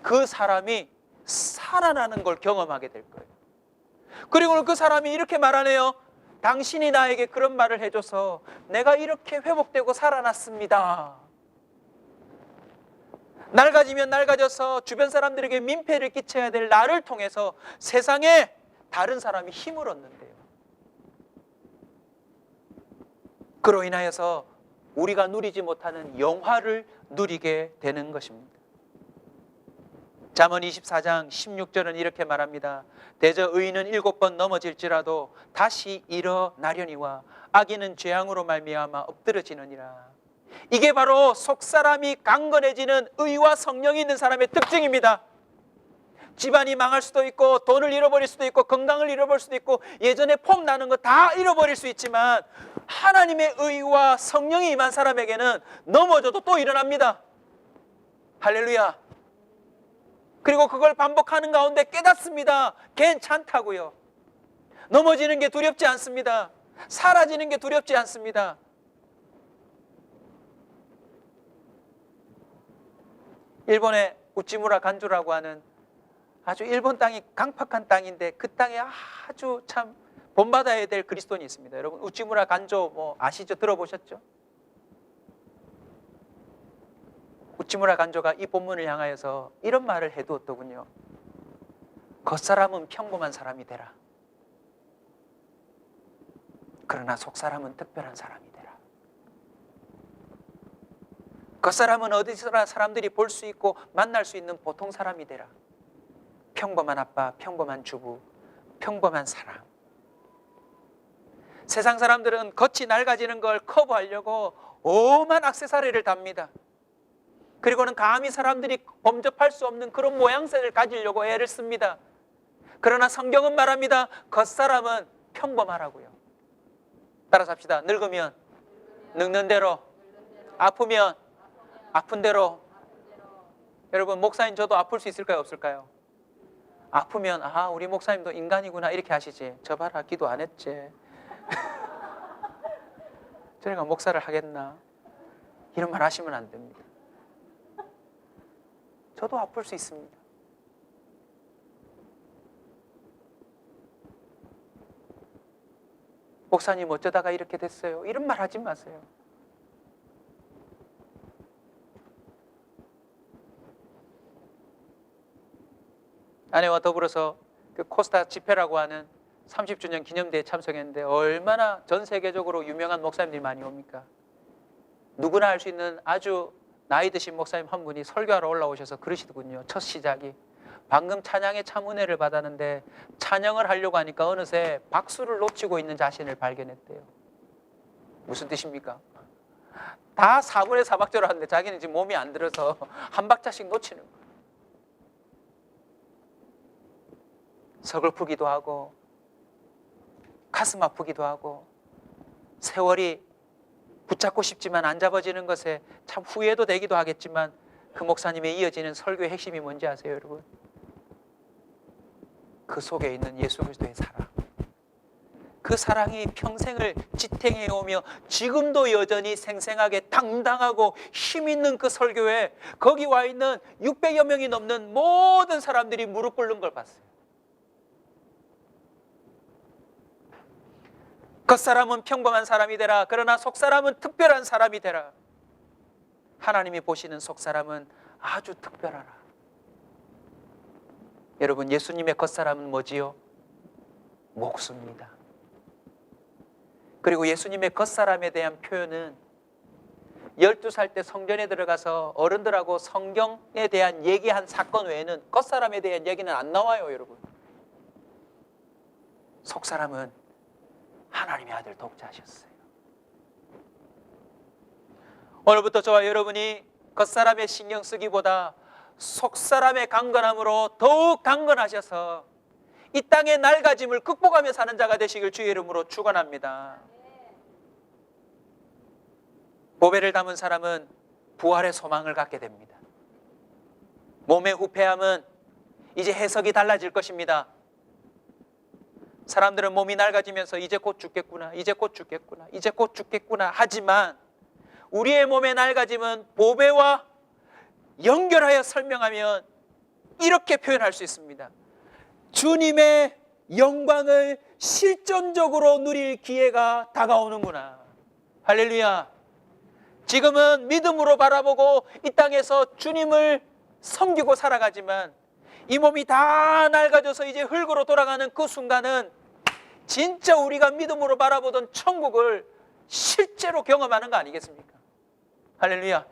그 사람이 살아나는 걸 경험하게 될 거예요. 그리고 그 사람이 이렇게 말하네요. 당신이 나에게 그런 말을 해줘서 내가 이렇게 회복되고 살아났습니다. 낡아지면 낡아져서 주변 사람들에게 민폐를 끼쳐야 될 나를 통해서 세상에 다른 사람이 힘을 얻는데요. 그로 인하여서 우리가 누리지 못하는 영화를 누리게 되는 것입니다. 잠언 24장 16절은 이렇게 말합니다. 대저 의인은 7번 넘어질지라도 다시 일어나려니와 악인은 죄악으로 말미암아 엎드러지느니라. 이게 바로 속사람이 강건해지는 의와 성령이 있는 사람의 특징입니다. 집안이 망할 수도 있고 돈을 잃어버릴 수도 있고 건강을 잃어버릴 수도 있고 예전에 폼 나는 거 다 잃어버릴 수 있지만 하나님의 의와 성령이 임한 사람에게는 넘어져도 또 일어납니다. 할렐루야. 그리고 그걸 반복하는 가운데 깨닫습니다. 괜찮다고요. 넘어지는 게 두렵지 않습니다. 사라지는 게 두렵지 않습니다. 일본의 우찌무라 간조라고 하는 아주 일본 땅이 강팍한 땅인데 그 땅에 아주 참 본받아야 될 그리스도인이 있습니다. 여러분 우찌무라 간조 아시죠? 들어보셨죠? 우찌무라 간조가 이 본문을 향하여서 이런 말을 해두었더군요. 겉사람은 평범한 사람이 되라. 그러나 속사람은 특별한 사람이 되라. 겉사람은 어디서나 사람들이 볼 수 있고 만날 수 있는 보통 사람이 되라. 평범한 아빠, 평범한 주부, 평범한 사람. 세상 사람들은 겉이 낡아지는 걸 커버하려고 오만 액세서리를 답니다. 그리고는 감히 사람들이 범접할 수 없는 그런 모양새를 가지려고 애를 씁니다. 그러나 성경은 말합니다. 겉사람은 평범하라고요. 따라서 합시다. 늙으면 늙는 대로, 아프면 아픈 대로. 여러분 목사님 저도 아플 수 있을까요? 없을까요? 아프면 우리 목사님도 인간이구나 이렇게 하시지. 저 봐라 기도 안 했지. 저희가 목사를 하겠나? 이런 말 하시면 안 됩니다. 저도 아플 수 있습니다. 목사님 어쩌다가 이렇게 됐어요? 이런 말 하지 마세요. 아내와 더불어서 그 코스타 집회라고 하는 30주년 기념대회에 참석했는데 얼마나 전 세계적으로 유명한 목사님들이 많이 옵니까? 누구나 알 수 있는 아주 나이 드신 목사님 한 분이 설교하러 올라오셔서 그러시더군요. 첫 시작이 방금 찬양의 참 은혜를 받았는데 찬양을 하려고 하니까 어느새 박수를 놓치고 있는 자신을 발견했대요. 무슨 뜻입니까? 다 4분의 4박자로 하는데 자기는 지금 몸이 안 들어서 한 박자씩 놓치는 거예요. 서글프기도 하고 가슴 아프기도 하고 세월이 붙잡고 싶지만 안 잡아지는 것에 참 후회도 되기도 하겠지만 그 목사님의 이어지는 설교의 핵심이 뭔지 아세요, 여러분? 그 속에 있는 예수 그리스도의 사랑. 그 사랑이 평생을 지탱해 오며 지금도 여전히 생생하게 당당하고 힘 있는 그 설교에 거기 와 있는 600여 명이 넘는 모든 사람들이 무릎 꿇는 걸 봤어요. 겉사람은 평범한 사람이 되라. 그러나 속사람은 특별한 사람이 되라. 하나님이 보시는 속사람은 아주 특별하라. 여러분 예수님의 겉사람은 뭐지요? 목수입니다. 그리고 예수님의 겉사람에 대한 표현은 12살 때 성전에 들어가서 어른들하고 성경에 대한 얘기한 사건 외에는 겉사람에 대한 얘기는 안 나와요, 여러분. 속사람은 하나님의 아들 독자하셨어요. 오늘부터 저와 여러분이 겉사람의 신경 쓰기보다 속사람의 강건함으로 더욱 강건하셔서 이 땅의 낡아짐을 극복하며 사는 자가 되시길 주의 이름으로 축원합니다. 보배를 담은 사람은 부활의 소망을 갖게 됩니다. 몸의 후패함은 이제 해석이 달라질 것입니다. 사람들은 몸이 낡아지면서 이제 곧 죽겠구나, 이제 곧 죽겠구나, 이제 곧 죽겠구나 하지만 우리의 몸의 낡아짐은 보배와 연결하여 설명하면 이렇게 표현할 수 있습니다. 주님의 영광을 실존적으로 누릴 기회가 다가오는구나. 할렐루야. 지금은 믿음으로 바라보고 이 땅에서 주님을 섬기고 살아가지만 이 몸이 다 낡아져서 이제 흙으로 돌아가는 그 순간은 진짜 우리가 믿음으로 바라보던 천국을 실제로 경험하는 거 아니겠습니까? 할렐루야.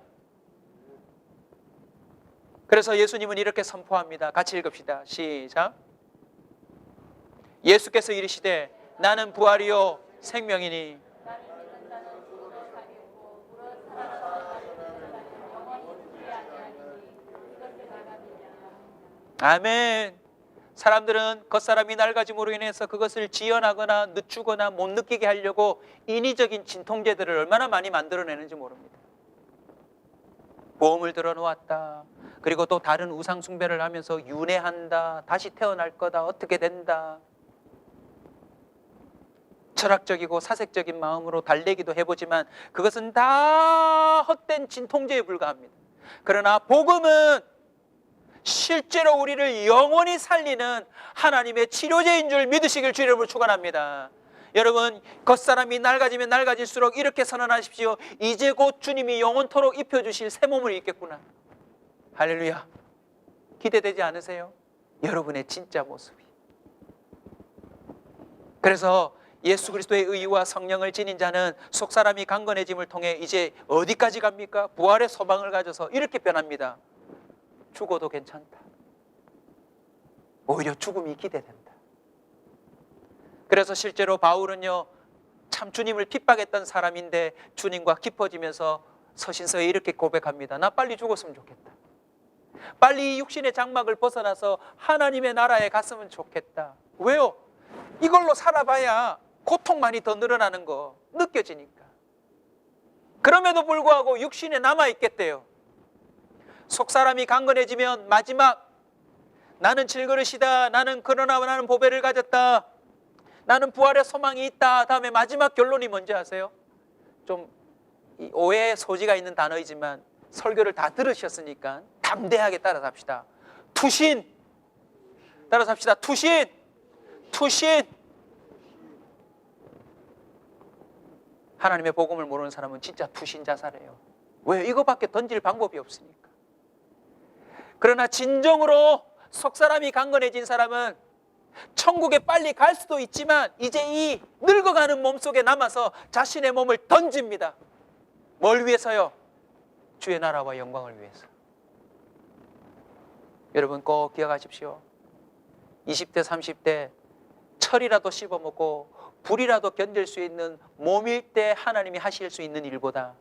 그래서 예수님은 이렇게 선포합니다. 같이 읽읍시다. 시작. 예수께서 이르시되 나는 부활이요 생명이니 아멘. 사람들은 겉사람이 낡아짐으로 인해서 그것을 지연하거나 늦추거나 못 느끼게 하려고 인위적인 진통제들을 얼마나 많이 만들어내는지 모릅니다. 보험을 들어놓았다. 그리고 또 다른 우상 숭배를 하면서 윤회한다. 다시 태어날 거다. 어떻게 된다. 철학적이고 사색적인 마음으로 달래기도 해보지만 그것은 다 헛된 진통제에 불과합니다. 그러나 복음은 실제로 우리를 영원히 살리는 하나님의 치료제인 줄 믿으시길 주의 이름으로 축원합니다. 여러분, 겉사람이 낡아지면 낡아질수록 이렇게 선언하십시오. 이제 곧 주님이 영원토록 입혀주실 새 몸을 입겠구나. 할렐루야. 기대되지 않으세요? 여러분의 진짜 모습이. 그래서 예수 그리스도의 의와 성령을 지닌 자는 속사람이 강건해짐을 통해 이제 어디까지 갑니까? 부활의 소망을 가져서 이렇게 변합니다. 죽어도 괜찮다. 오히려 죽음이 기대된다. 그래서 실제로 바울은요, 참 주님을 핍박했던 사람인데 주님과 깊어지면서 서신서에 이렇게 고백합니다. 나 빨리 죽었으면 좋겠다. 빨리 이 육신의 장막을 벗어나서 하나님의 나라에 갔으면 좋겠다. 왜요? 이걸로 살아봐야 고통만이 더 늘어나는 거 느껴지니까. 그럼에도 불구하고 육신에 남아있겠대요. 속사람이 강건해지면 마지막 나는 질그릇이다. 나는 그러나 나는 보배를 가졌다. 나는 부활의 소망이 있다. 다음에 마지막 결론이 뭔지 아세요? 좀 오해의 소지가 있는 단어이지만 설교를 다 들으셨으니까 담대하게 따라서 합시다. 투신. 따라서 합시다. 투신. 투신. 하나님의 복음을 모르는 사람은 진짜 투신 자살해요. 왜? 이거밖에 던질 방법이 없으니까. 그러나 진정으로 속사람이 강건해진 사람은 천국에 빨리 갈 수도 있지만 이제 이 늙어가는 몸속에 남아서 자신의 몸을 던집니다. 뭘 위해서요? 주의 나라와 영광을 위해서. 여러분 꼭 기억하십시오. 20대 30대 철이라도 씹어먹고 불이라도 견딜 수 있는 몸일 때 하나님이 하실 수 있는 일보다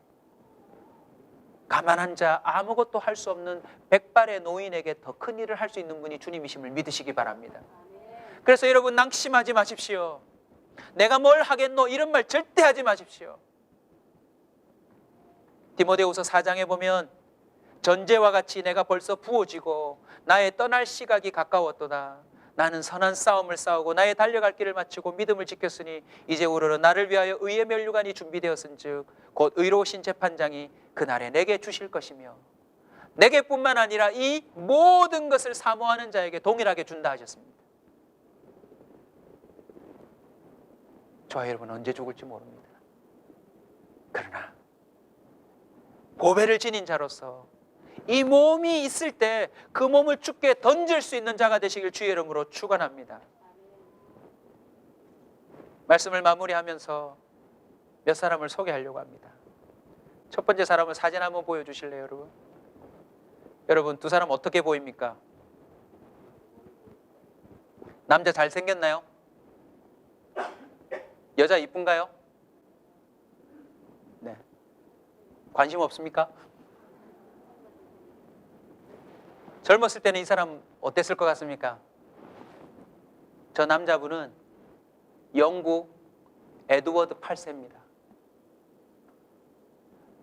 가만한 자, 아무것도 할 수 없는 백발의 노인에게 더 큰 일을 할 수 있는 분이 주님이심을 믿으시기 바랍니다. 그래서 여러분 낙심하지 마십시오. 내가 뭘 하겠노? 이런 말 절대 하지 마십시오. 디모데후서 4장에 보면 전제와 같이 내가 벌써 부어지고 나의 떠날 시각이 가까웠도다. 나는 선한 싸움을 싸우고 나의 달려갈 길을 마치고 믿음을 지켰으니 이제 우러러 나를 위하여 의의 면류관이 준비되었은즉 곧 의로우신 재판장이 그날에 내게 주실 것이며 내게뿐만 아니라 이 모든 것을 사모하는 자에게 동일하게 준다 하셨습니다. 저와 여러분 언제 죽을지 모릅니다. 그러나 보배를 지닌 자로서 이 몸이 있을 때 그 몸을 죽게 던질 수 있는 자가 되시길 주의 이름으로 축원합니다. 말씀을 마무리하면서 몇 사람을 소개하려고 합니다. 첫 번째 사람을 사진 한번 보여주실래요, 여러분? 여러분 두 사람 어떻게 보입니까? 남자 잘생겼나요? 여자 이쁜가요? 네. 관심 없습니까? 젊었을 때는 이 사람 어땠을 것 같습니까? 저 남자분은 영국 에드워드 8세입니다.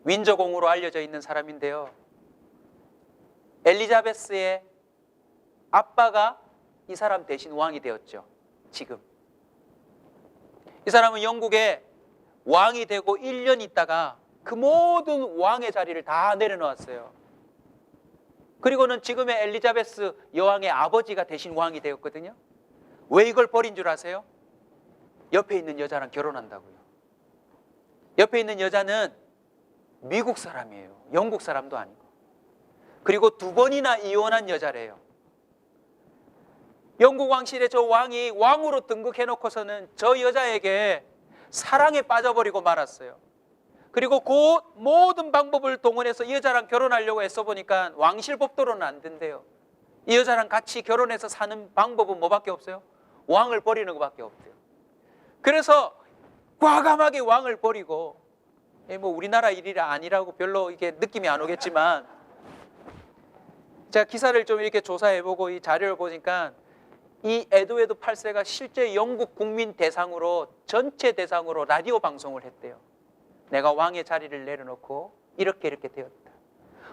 윈저공으로 알려져 있는 사람인데요. 엘리자베스의 아빠가 이 사람 대신 왕이 되었죠. 지금 이 사람은 영국의 왕이 되고 1년 있다가 그 모든 왕의 자리를 다 내려놓았어요. 그리고는 지금의 엘리자베스 여왕의 아버지가 대신 왕이 되었거든요. 왜 이걸 버린 줄 아세요? 옆에 있는 여자랑 결혼한다고요. 옆에 있는 여자는 미국 사람이에요. 영국 사람도 아니고. 그리고 2번이나 이혼한 여자래요. 영국 왕실에 저 왕이 왕으로 등극해놓고서는 저 여자에게 사랑에 빠져버리고 말았어요. 그리고 그 모든 방법을 동원해서 이 여자랑 결혼하려고 애써 보니까 왕실 법도로는 안 된대요. 이 여자랑 같이 결혼해서 사는 방법은 뭐밖에 없어요? 왕을 버리는 것밖에 없대요. 그래서 과감하게 왕을 버리고, 뭐 우리나라 일이 아니라고 별로 이게 느낌이 안 오겠지만, 제가 기사를 좀 이렇게 조사해보고 이 자료를 보니까 이 에드워드 8세가 실제 영국 국민 대상으로, 전체 대상으로 라디오 방송을 했대요. 내가 왕의 자리를 내려놓고 이렇게 되었다.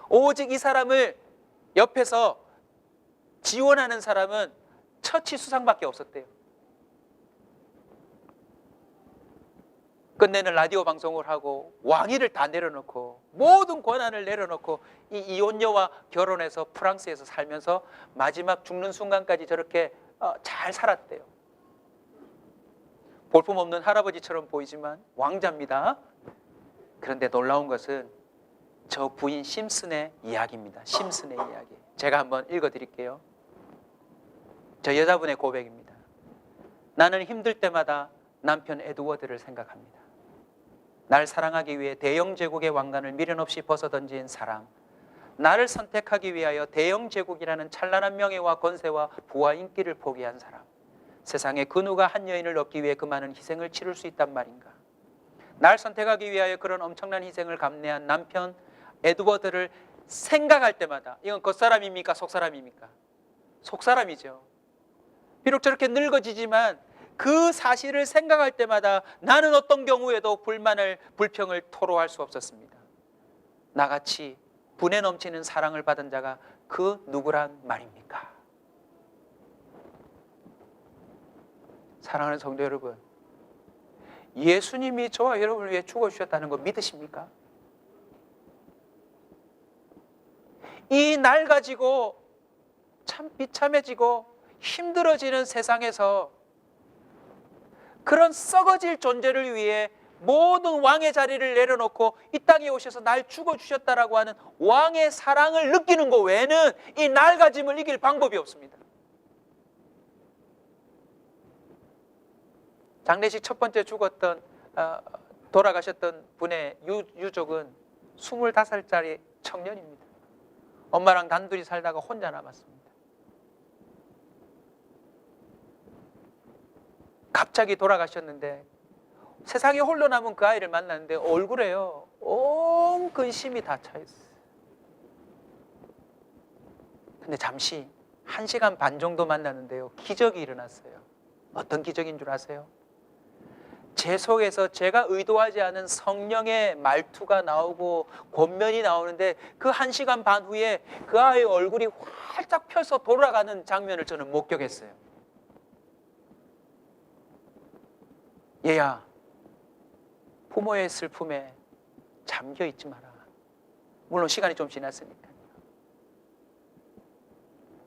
오직 이 사람을 옆에서 지원하는 사람은 처치 수상밖에 없었대요. 끝내는 라디오 방송을 하고 왕위를 다 내려놓고 모든 권한을 내려놓고 이 이혼녀와 결혼해서 프랑스에서 살면서 마지막 죽는 순간까지 저렇게 잘 살았대요. 볼품없는 할아버지처럼 보이지만 왕자입니다. 그런데 놀라운 것은 저 부인 심슨의 이야기입니다. 심슨의 이야기. 제가 한번 읽어드릴게요. 저 여자분의 고백입니다. 나는 힘들 때마다 남편 에드워드를 생각합니다. 날 사랑하기 위해 대영 제국의 왕관을 미련 없이 벗어던진 사람, 나를 선택하기 위하여 대영 제국이라는 찬란한 명예와 권세와 부와 인기를 포기한 사람, 세상에 그 누가 한 여인을 얻기 위해 그 많은 희생을 치를 수 있단 말인가. 날 선택하기 위하여 그런 엄청난 희생을 감내한 남편 에드워드를 생각할 때마다, 이건 겉사람입니까? 속사람입니까? 속사람이죠. 비록 저렇게 늙어지지만 그 사실을 생각할 때마다 나는 어떤 경우에도 불평을 토로할 수 없었습니다. 나같이 분에 넘치는 사랑을 받은 자가 그 누구란 말입니까? 사랑하는 성도 여러분, 예수님이 저와 여러분을 위해 죽어주셨다는 거 믿으십니까? 이 낡아지고 참 비참해지고 힘들어지는 세상에서 그런 썩어질 존재를 위해 모든 왕의 자리를 내려놓고 이 땅에 오셔서 날 죽어주셨다라고 하는 왕의 사랑을 느끼는 것 외에는 이 낡아짐을 이길 방법이 없습니다. 장례식 첫 번째 돌아가셨던 분의 유족은 25살짜리 청년입니다. 엄마랑 단둘이 살다가 혼자 남았습니다. 갑자기 돌아가셨는데 세상에 홀로 남은 그 아이를 만났는데 얼굴에요 온 근심이 다 차있어요. 근데 잠시 1시간 반 정도 만났는데요, 기적이 일어났어요. 어떤 기적인 줄 아세요? 제 속에서 제가 의도하지 않은 성령의 말투가 나오고 권면이 나오는데 그 1시간 반 후에 그 아이의 얼굴이 활짝 펴서 돌아가는 장면을 저는 목격했어요. 얘야, 부모의 슬픔에 잠겨 있지 마라. 물론 시간이 좀 지났으니까요.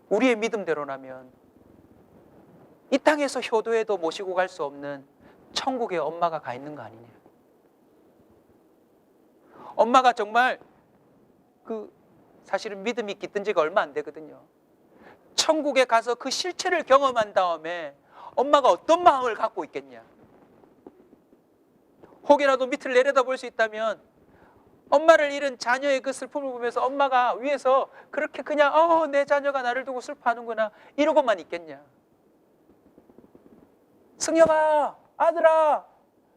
우리의 믿음대로라면 이 땅에서 효도해도 모시고 갈 수 없는 천국에 엄마가 가 있는 거 아니냐. 엄마가 정말 사실은 믿음이 깃든 지가 얼마 안 되거든요. 천국에 가서 그 실체를 경험한 다음에 엄마가 어떤 마음을 갖고 있겠냐. 혹이라도 밑을 내려다볼 수 있다면 엄마를 잃은 자녀의 그 슬픔을 보면서 엄마가 위에서 그렇게 그냥 내 자녀가 나를 두고 슬퍼하는구나 이러고만 있겠냐. 승혁아, 아들아,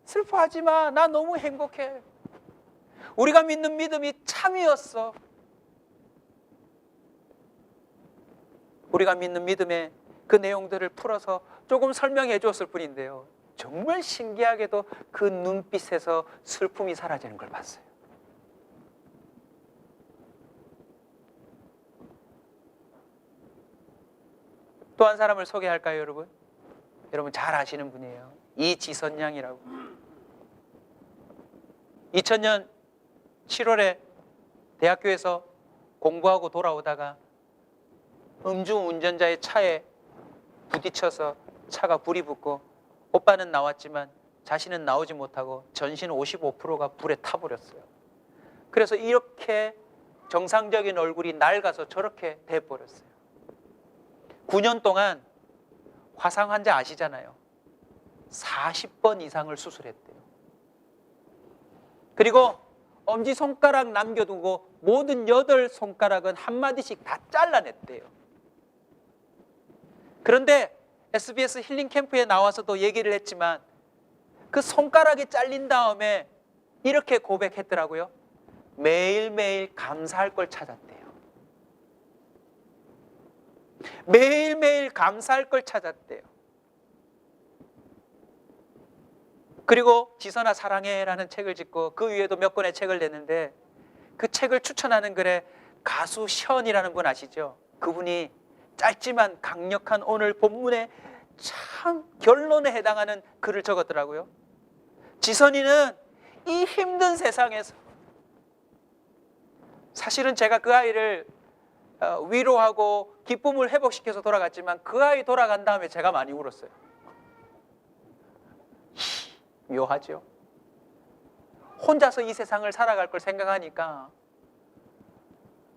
슬퍼하지 마. 나 너무 행복해. 우리가 믿는 믿음이 참이었어. 우리가 믿는 믿음의 그 내용들을 풀어서 조금 설명해 주었을 뿐인데요, 정말 신기하게도 그 눈빛에서 슬픔이 사라지는 걸 봤어요. 또 한 사람을 소개할까요, 여러분? 여러분 잘 아시는 분이에요. 이지선 양이라고. 2000년 7월에 대학교에서 공부하고 돌아오다가 음주운전자의 차에 부딪혀서 차가 불이 붙고, 오빠는 나왔지만 자신은 나오지 못하고 전신 55%가 불에 타버렸어요. 그래서 이렇게 정상적인 얼굴이 낡아서 저렇게 돼버렸어요. 9년 동안 화상 환자 아시잖아요. 40번 이상을 수술했대요. 그리고 엄지손가락 남겨두고 모든 8손가락은 한마디씩 다 잘라냈대요. 그런데 SBS 힐링 캠프에 나와서도 얘기를 했지만 그 손가락이 잘린 다음에 이렇게 고백했더라고요. 매일매일 감사할 걸 찾았대요. 매일매일 감사할 걸 찾았대요. 그리고 지선아 사랑해라는 책을 짓고 그 위에도 몇 권의 책을 냈는데, 그 책을 추천하는 글에 가수 션이라는 분 아시죠? 그분이 짧지만 강력한 오늘 본문의 참 결론에 해당하는 글을 적었더라고요. 지선이는 이 힘든 세상에서, 사실은 제가 그 아이를 위로하고 기쁨을 회복시켜서 돌아갔지만 그 아이 돌아간 다음에 제가 많이 울었어요. 묘하죠? 혼자서 이 세상을 살아갈 걸 생각하니까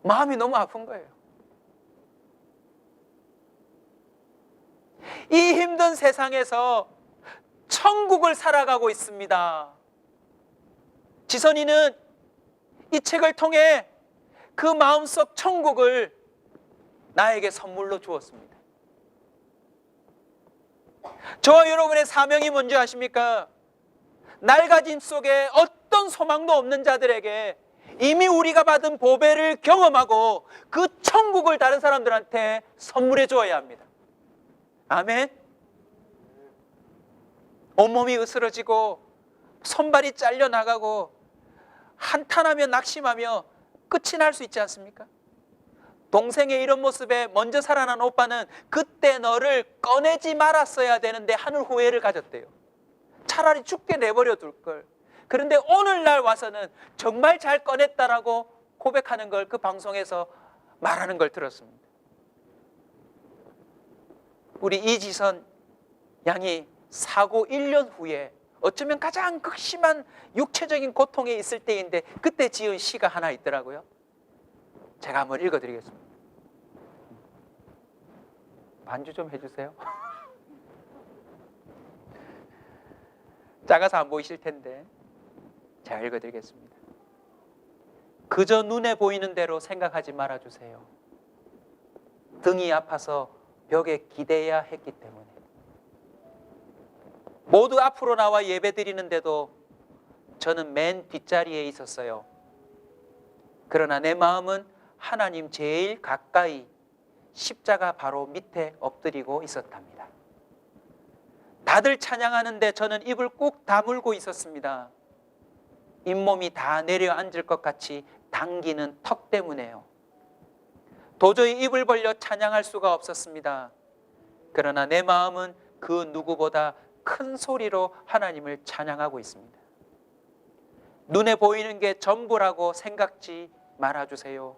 마음이 너무 아픈 거예요. 이 힘든 세상에서 천국을 살아가고 있습니다. 지선이는 이 책을 통해 그 마음속 천국을 나에게 선물로 주었습니다. 저와 여러분의 사명이 뭔지 아십니까? 낡아짐 속에 어떤 소망도 없는 자들에게 이미 우리가 받은 보배를 경험하고 그 천국을 다른 사람들한테 선물해 주어야 합니다. 아멘. 온몸이 으스러지고 손발이 잘려나가고 한탄하며 낙심하며 끝이 날 수 있지 않습니까? 동생의 이런 모습에 먼저 살아난 오빠는 그때 너를 꺼내지 말았어야 되는데 하는 후회를 가졌대요. 차라리 죽게 내버려 둘 걸. 그런데 오늘날 와서는 정말 잘 꺼냈다라고 고백하는 걸 그 방송에서 말하는 걸 들었습니다. 우리 이지선 양이 사고 1년 후에 어쩌면 가장 극심한 육체적인 고통에 있을 때인데 그때 지은 시가 하나 있더라고요. 제가 한번 읽어드리겠습니다. 반주 좀 해주세요. 작아서 안 보이실 텐데 제가 읽어드리겠습니다. 그저 눈에 보이는 대로 생각하지 말아주세요. 등이 아파서 벽에 기대야 했기 때문에. 모두 앞으로 나와 예배 드리는데도 저는 맨 뒷자리에 있었어요. 그러나 내 마음은 하나님 제일 가까이 십자가 바로 밑에 엎드리고 있었답니다. 다들 찬양하는데 저는 입을 꾹 다물고 있었습니다. 잇몸이 다 내려앉을 것 같이 당기는 턱 때문에요. 도저히 입을 벌려 찬양할 수가 없었습니다. 그러나 내 마음은 그 누구보다 큰 소리로 하나님을 찬양하고 있습니다. 눈에 보이는 게 전부라고 생각지 말아주세요.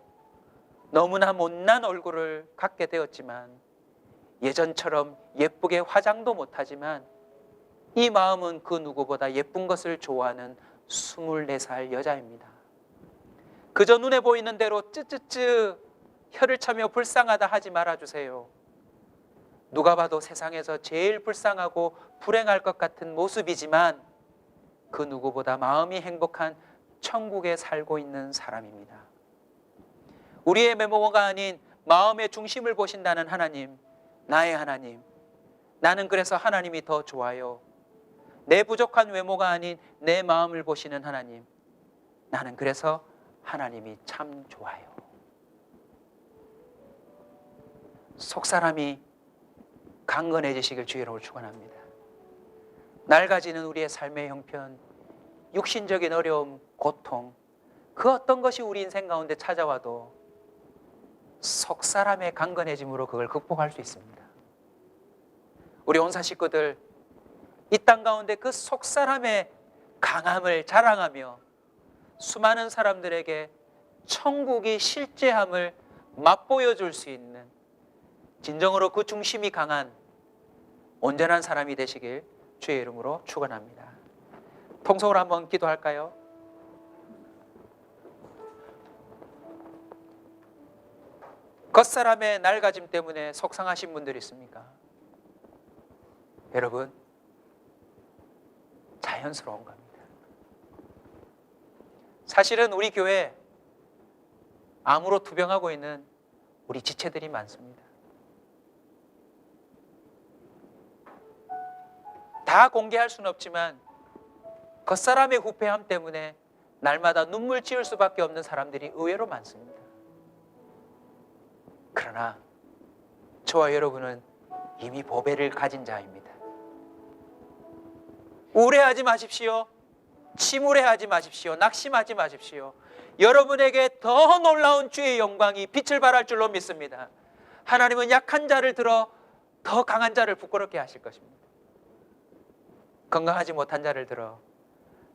너무나 못난 얼굴을 갖게 되었지만 예전처럼 예쁘게 화장도 못하지만 이 마음은 그 누구보다 예쁜 것을 좋아하는 24살 여자입니다. 그저 눈에 보이는 대로 쯔쯔쯔 혀를 차며 불쌍하다 하지 말아주세요. 누가 봐도 세상에서 제일 불쌍하고 불행할 것 같은 모습이지만 그 누구보다 마음이 행복한 천국에 살고 있는 사람입니다. 우리의 메모가 아닌 마음의 중심을 보신다는 하나님, 나의 하나님. 나는 그래서 하나님이 더 좋아요. 내 부족한 외모가 아닌 내 마음을 보시는 하나님. 나는 그래서 하나님이 참 좋아요. 속사람이 강건해지시길 주의 이름으로 축원합니다. 낡아지는 우리의 삶의 형편, 육신적인 어려움, 고통, 그 어떤 것이 우리 인생 가운데 찾아와도 속사람의 강건해짐으로 그걸 극복할 수 있습니다. 우리 온사 식구들 이 땅 가운데 그 속사람의 강함을 자랑하며 수많은 사람들에게 천국이 실제함을 맛보여 줄 수 있는 진정으로 그 중심이 강한 온전한 사람이 되시길 주의 이름으로 축원합니다. 통성으로 한번 기도할까요? 겉사람의 낡아짐 때문에 속상하신 분들이 있습니까? 여러분, 자연스러운 겁니다. 사실은 우리 교회 암으로 투병하고 있는 우리 지체들이 많습니다. 다 공개할 수는 없지만 겉사람의 후패함 때문에 날마다 눈물 지을 수밖에 없는 사람들이 의외로 많습니다. 그러나 저와 여러분은 이미 보배를 가진 자입니다. 우울해하지 마십시오. 침울해하지 마십시오. 낙심하지 마십시오. 여러분에게 더 놀라운 주의 영광이 빛을 발할 줄로 믿습니다. 하나님은 약한 자를 들어 더 강한 자를 부끄럽게 하실 것입니다. 건강하지 못한 자를 들어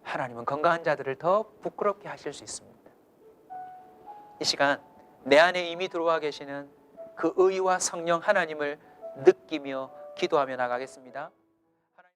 하나님은 건강한 자들을 더 부끄럽게 하실 수 있습니다. 이 시간 내 안에 이미 들어와 계시는 그 의와 성령 하나님을 느끼며 기도하며 나가겠습니다.